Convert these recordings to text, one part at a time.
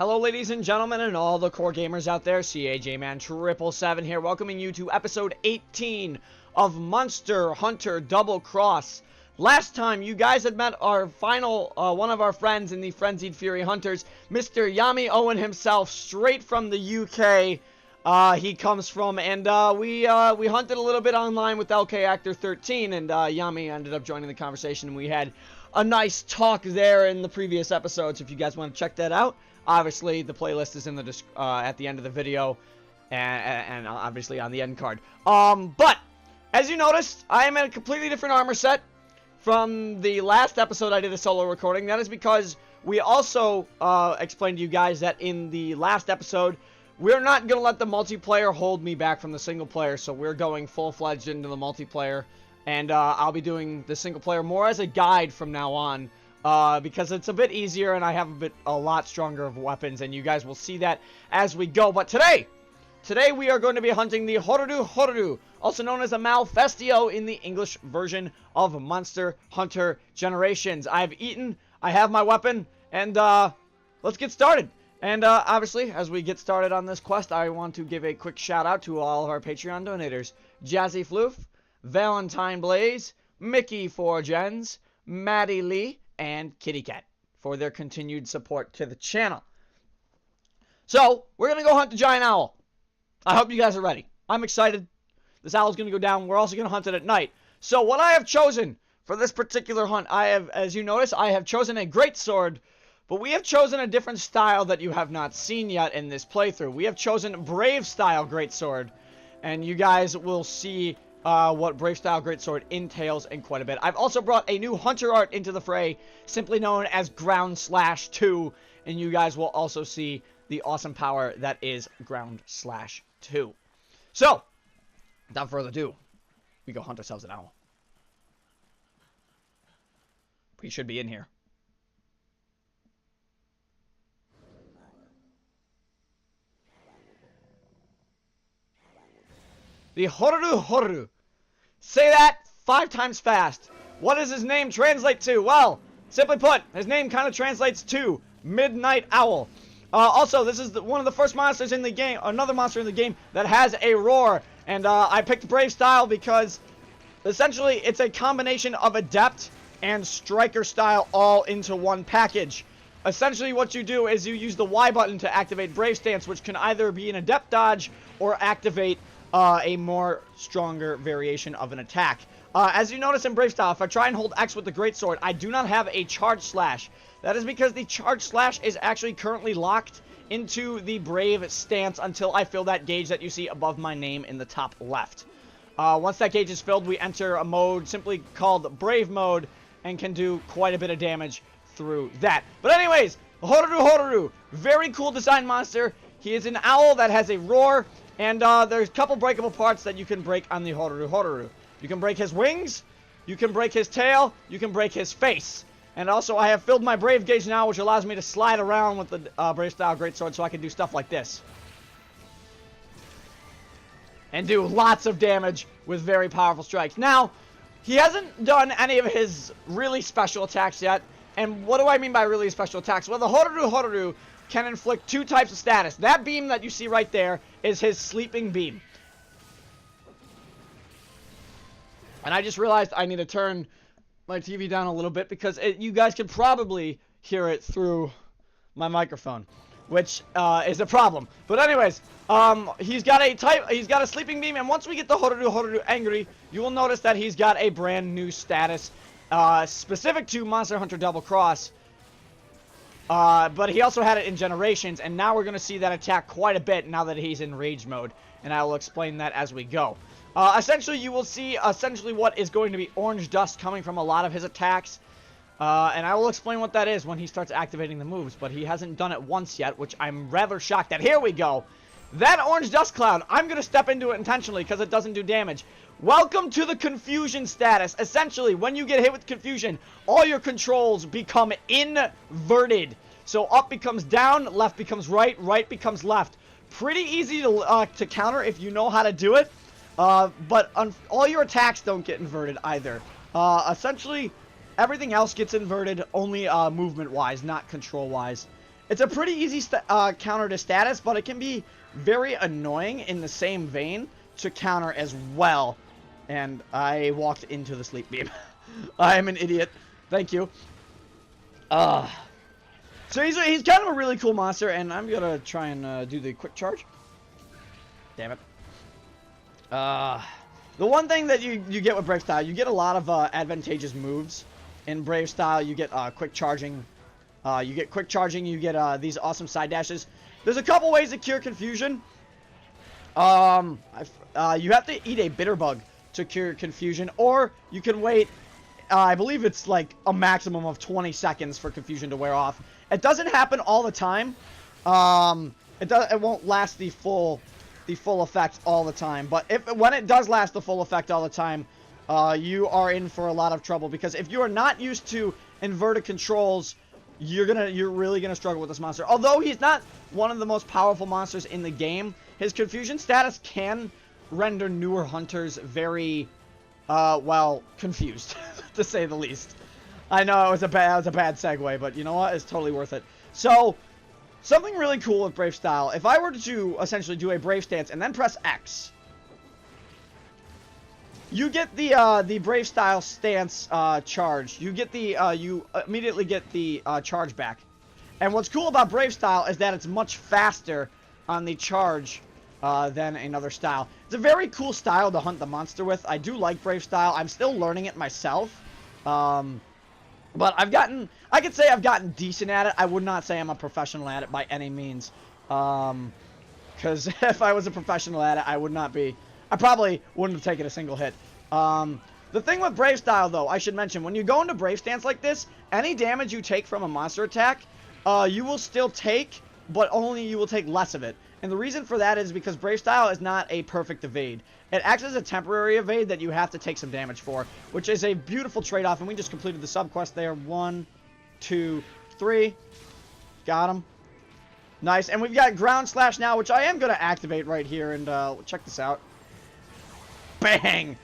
Hello ladies and gentlemen and all the core gamers out there, CAJman777 here, welcoming you to episode 18 of Monster Hunter Double Cross. Last time you guys had met our final, one of our friends in the Frenzied Fury Hunters, Mr. Yami Owen himself, straight from the UK. He comes from, and we hunted a little bit online with LK Actor 13, and Yami ended up joining the conversation, and we had a nice talk there in the previous episodes. If you guys want to check that out, obviously the playlist is in the at the end of the video, and obviously on the end card. But as you noticed, I am in a completely different armor set from the last episode I did a solo recording. That is because we also explained to you guys that in the last episode, we're not going to let the multiplayer hold me back from the single player, so we're going full-fledged into the multiplayer, and I'll be doing the single player more as a guide from now on, because it's a bit easier and I have a lot stronger of weapons, and you guys will see that as we go. But today we are going to be hunting the Horudu, also known as a Malfestio in the English version of Monster Hunter Generations. I've eaten, I have my weapon, and let's get started. And obviously, as we get started on this quest, I want to give a quick shout out to all of our Patreon donators: Jazzy Floof, Valentine Blaze, MickeyPhorGens, MaddiLeigh, and Kitty Cat for their continued support to the channel. So, we're going to go hunt the giant owl. I hope you guys are ready. I'm excited. This owl's going to go down. We're also going to hunt it at night. So, what I have chosen for this particular hunt, as you notice, I have chosen a greatsword, but we have chosen a different style that you have not seen yet in this playthrough. We have chosen Brave Style Greatsword, and you guys will see what Brave Style Greatsword entails in quite a bit. I've also brought a new Hunter art into the fray, simply known as Ground Slash 2, and you guys will also see the awesome power that is Ground Slash 2. So, without further ado, we go hunt ourselves an owl. We should be in here. The Horudu. Say that 5 times fast. What does his name translate to? Well, simply put, his name kind of translates to Midnight Owl. Also, this is one of the first monsters in the game, another monster in the game that has a roar. And I picked Brave Style because essentially it's a combination of Adept and Striker Style all into one package. Essentially what you do is you use the Y button to activate Brave Stance, which can either be an Adept dodge or activate a more stronger variation of an attack. As you notice in Brave Style, if I try and hold X with the Greatsword, I do not have a Charge Slash. That is because the Charge Slash is actually currently locked into the Brave stance until I fill that gauge that you see above my name in the top left. Once that gauge is filled, we enter a mode simply called Brave Mode and can do quite a bit of damage through that. But anyways, Horudu, very cool design monster. He is an owl that has a roar, and there's a couple breakable parts that you can break on the Horudu. You can break his wings, you can break his tail, you can break his face. And also, I have filled my Brave gauge now, which allows me to slide around with the Brave Style Greatsword, so I can do stuff like this. And do lots of damage with very powerful strikes. Now, he hasn't done any of his really special attacks yet. And what do I mean by really special attacks? Well, the Horudu can inflict 2 types of status. That beam that you see right there is his sleeping beam. And I just realized I need to turn my TV down a little bit because you guys can probably hear it through my microphone, which is a problem. But anyways, he's got a sleeping beam, and once we get the Horudu angry, you will notice that he's got a brand new status specific to Monster Hunter Double Cross. But he also had it in Generations, and now we're going to see that attack quite a bit now that he's in Rage Mode, and I will explain that as we go. Essentially, you will see what is going to be orange dust coming from a lot of his attacks, and I will explain what that is when he starts activating the moves, but he hasn't done it once yet, which I'm rather shocked at. Here we go. That orange dust cloud, I'm going to step into it intentionally because it doesn't do damage. Welcome to the confusion status. Essentially, when you get hit with confusion, all your controls become inverted. So up becomes down, left becomes right, right becomes left. Pretty easy to counter if you know how to do it. But all your attacks don't get inverted either. Essentially, everything else gets inverted, only movement-wise, not control-wise. It's a pretty easy counter to status, but it can be very annoying in the same vein to counter as well. And I walked into the sleep beam. I am an idiot. Thank you. So he's kind of a really cool monster, and I'm gonna try and do the quick charge. Damn it. The one thing that you get with Brave Style, you get a lot of advantageous moves. In Brave Style, you get quick charging. You get these awesome side dashes. There's a couple ways to cure confusion. You have to eat a bitter bug to cure confusion, or you can wait. I believe it's like a maximum of 20 seconds for confusion to wear off. It doesn't happen all the time. It won't last the full effect all the time. But when it does last the full effect all the time, you are in for a lot of trouble, because if you are not used to inverted controls, you're really gonna struggle with this monster. Although he's not one of the most powerful monsters in the game, his confusion status can render newer hunters very well, confused, to say the least. I know it was a bad segue, but you know what? It's totally worth it. So, something really cool with Brave Style. If I were to essentially do a Brave Stance and then press X, you get the Brave Style stance charge. You immediately get the charge back. And what's cool about Brave Style is that it's much faster on the charge than another style. It's a very cool style to hunt the monster with. I do like Brave Style. I'm still learning it myself. But I could say I've gotten decent at it. I would not say I'm a professional at it by any means. Because if I was a professional at it, I probably wouldn't have taken a single hit. The thing with Brave Style, though, I should mention, when you go into Brave Stance like this, any damage you take from a monster attack, you will still take, but only you will take less of it. And the reason for that is because Brave Style is not a perfect evade. It acts as a temporary evade that you have to take some damage for, which is a beautiful trade-off, and we just completed the sub-quest there. 1, 2, 3. Got him. Nice, and we've got Ground Slash now, which I am going to activate right here, and check this out. Bang!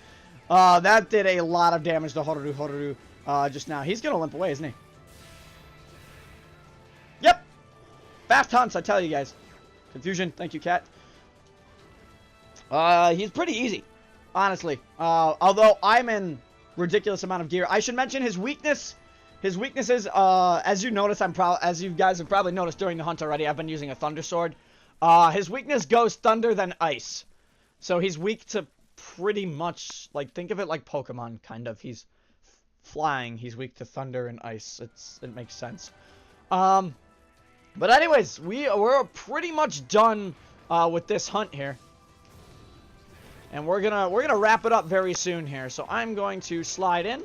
That did a lot of damage to Horuru just now. He's going to limp away, isn't he? Yep! Fast hunts, I tell you guys. Confusion, thank you, cat. He's pretty easy, honestly. Although I'm in ridiculous amount of gear. I should mention his weakness. His weaknesses, as you notice, as you guys have probably noticed during the hunt already, I've been using a Thunder Sword. His weakness goes thunder then ice. So he's weak to pretty much, like, think of it like Pokemon, kind of. He's flying. He's weak to thunder and ice. It makes sense. But anyways, we're pretty much done with this hunt here, and we're gonna wrap it up very soon here. So I'm going to slide in,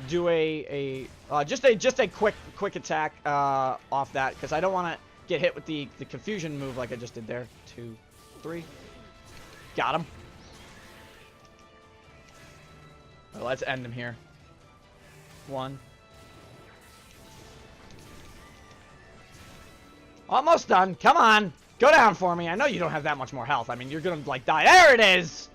do just a quick attack off that, because I don't want to get hit with the confusion move like I just did there. 2, 3, got him. Well, let's end him here. 1. Almost done. Come on. Go down for me. I know you don't have that much more health. I mean, you're gonna, like, die. There it is!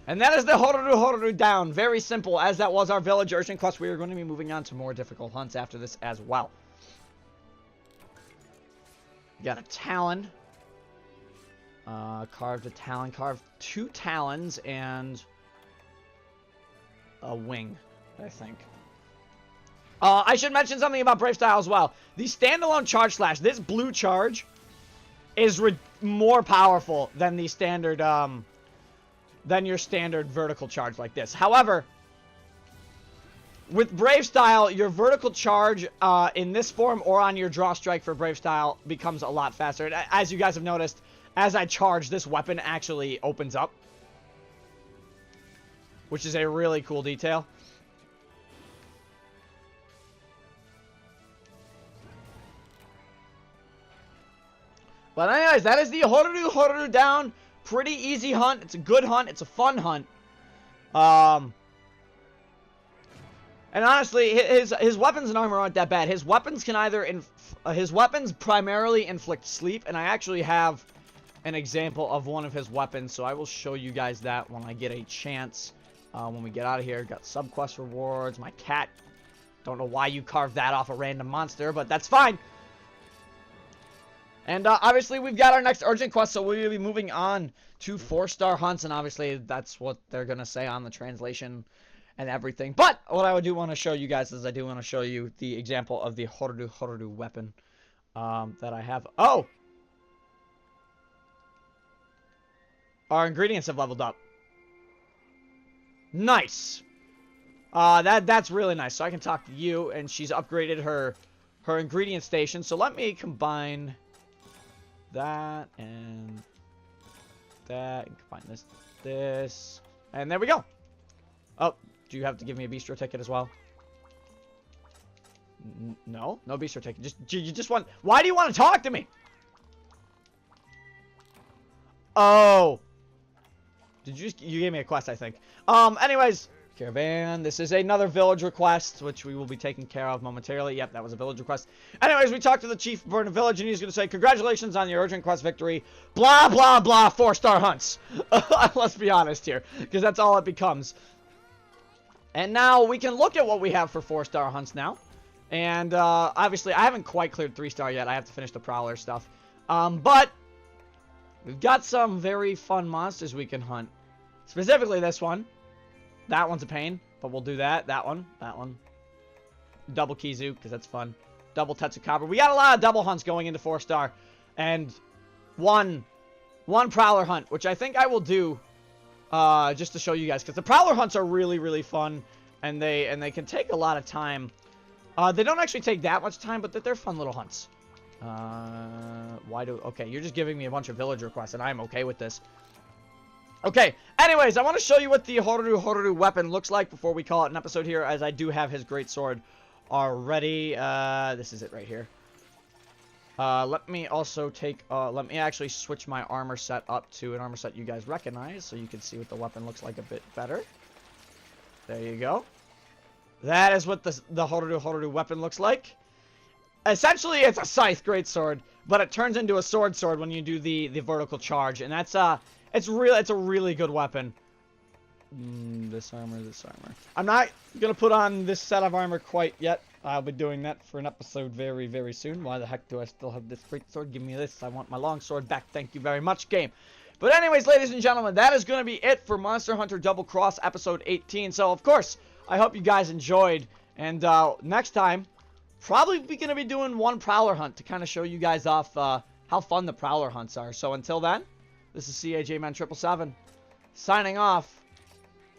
And that is the Horuru down. Very simple. As that was our village urchin quest, we are going to be moving on to more difficult hunts after this as well. Got a talon. Carved a talon. Carved 2 talons and a wing, I think. I should mention something about Brave Style as well. The standalone charge slash, this blue charge, is more powerful than the standard, than your standard vertical charge like this. However, with Brave Style, your vertical charge in this form or on your draw strike for Brave Style becomes a lot faster. And as you guys have noticed, as I charge, this weapon actually opens up, which is a really cool detail. But anyways, that is the Horuru down. Pretty easy hunt. It's a good hunt. It's a fun hunt. And honestly, his weapons and armor aren't that bad. His weapons can either his weapons primarily inflict sleep, and I actually have an example of one of his weapons, so I will show you guys that when I get a chance when we get out of here. Got sub-quest rewards. My cat. Don't know why you carved that off a random monster, but that's fine. And obviously, we've got our next urgent quest, so we'll be moving on to 4-star hunts. And obviously, that's what they're going to say on the translation and everything. But what I do want to show you guys is I do want to show you the example of the Horudu weapon that I have. Oh! Our ingredients have leveled up. Nice! That's really nice. So I can talk to you, and she's upgraded her ingredient station. So let me combine that and that, and combine this, and there we go. Oh, do you have to give me a bistro ticket as well? No bistro ticket. You just want. Why do you want to talk to me? Oh, you gave me a quest, I think. Anyways. Caravan, this is another village request, which we will be taking care of momentarily. Yep, that was a village request. Anyways, we talked to the chief of Burn Village, and he's going to say, congratulations on your urgent quest victory. Blah, blah, blah, 4-star hunts. Let's be honest here, because that's all it becomes. And now we can look at what we have for 4-star hunts now. And, obviously, I haven't quite cleared 3-star yet. I have to finish the Prowler stuff. But we've got some very fun monsters we can hunt. Specifically this one. That one's a pain, but we'll do that. That one. Double Kizu, because that's fun. Double Tetsukabra. We got a lot of double hunts going into 4-star. And one Prowler hunt, which I think I will do just to show you guys. Because the Prowler hunts are really, really fun. And they can take a lot of time. They don't actually take that much time, but they're fun little hunts. Okay, you're just giving me a bunch of village requests, and I'm okay with this. Okay, anyways, I want to show you what the Horudu weapon looks like before we call it an episode here, as I do have his great sword already. This is it right here. Let me also take, let me actually switch my armor set up to an armor set you guys recognize, so you can see what the weapon looks like a bit better. There you go. That is what the Horudu weapon looks like. Essentially, it's a scythe greatsword, but it turns into a sword when you do the vertical charge, and that's, it's a really good weapon. This armor. I'm not going to put on this set of armor quite yet. I'll be doing that for an episode very, very soon. Why the heck do I still have this great sword? Give me this. I want my long sword back. Thank you very much, game. But anyways, ladies and gentlemen, that is going to be it for Monster Hunter Double Cross episode 18. So, of course, I hope you guys enjoyed. And next time, probably going to be doing one Prowler hunt to kind of show you guys off how fun the Prowler hunts are. So until then, this is CAJman777 signing off.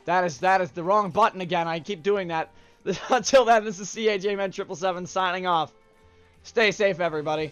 That is the wrong button again. I keep doing that. Until then, this is CAJman777 signing off. Stay safe, everybody.